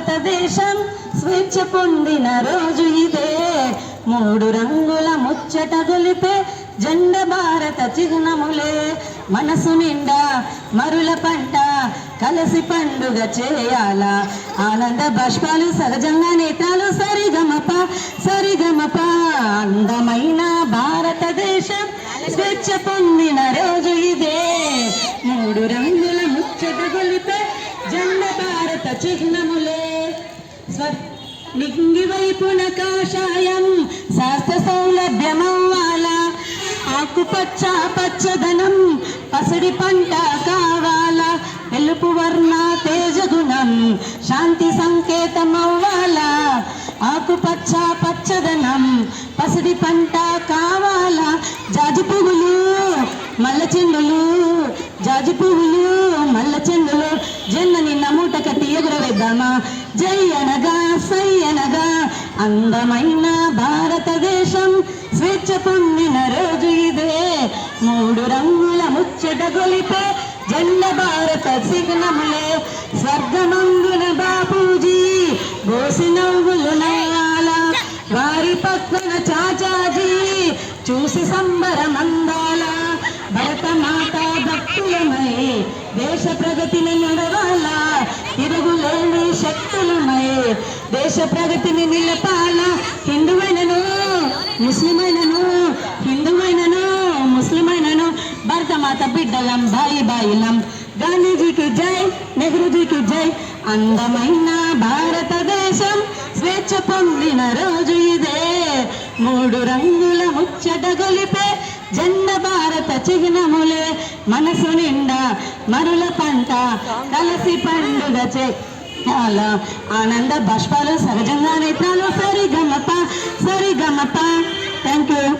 భారతదేశం స్వేచ్ఛ పొందిన రోజు ఇదే. మూడు రంగుల ముచ్చట గొలిపే జెండ భారత చిహ్నములే. మనసు నిండా మరుల పంట కలసి పండుగ చేయాల. ఆనంద బాష్పాలు సహజంగా నేత్రాలు సరిగమప సరిగమప. అందమైన భారతదేశం స్వేచ్ఛ పొందిన రోజు ఇదే. మూడు రంగుల ముచ్చట గొలిపే జెండ భారత చిహ్నములే. నింగి వైపున కాషాయం శాస్త్ర సౌలభ్యమవ్వాల. ఆకుపచ్చ పచ్చదనం పసిడి పంట కావాలా. తెలుపు వర్ణ తేజగుణం శాంతి సంకేతమవ్వాలా. ఆకుపచ్చ పచ్చదనం పసిడి పంట కావాలా. జాజి పువ్వులు మల్ల చెండులు జాజి పువ్వులు మల్ల చెండులు జెండ నిన్న మూట కట్టి ఎగురవేద్దామా. జై అనగా సై అనగా అందమైన భారతదేశం స్వేచ్ఛ పొందిన రోజు ఇదే. మూడు రంగుల ముచ్చట గొలిపే జెండ భారత చిహ్నములే. స్వర్గమందున బాపూజీ బోసి నవ్వులు నవ్వాల. వారి పక్కన చాచాజీ చూసి సంబరమందాల. భరత మాత భక్తులమై దేశ ప్రగతిని నడవాల. తిరుగులేని శక్తులమై దేశ ప్రగతిని నిలపాల. హిందువైనను ముస్లిమైనను హిందువైనను ముస్లిమైనను భరత మాత బిడ్డలం బాయి బాయిలం. గాంధీజీకి జై నెహ్రూజీకి జై. అందమైన భారతదేశం స్వేచ్ఛ పొందిన రోజు ఇదే. మూడు రంగుల ముచ్చట గొలిపే జెండ భారత చిహ్నములే. మనసు నిండా మరుల పంట కలసి పండుగ చేయాల. ఆనంద బాష్పాలు సహజంగా నేత్రాలు సరిగమప సరిగమప. Thank you.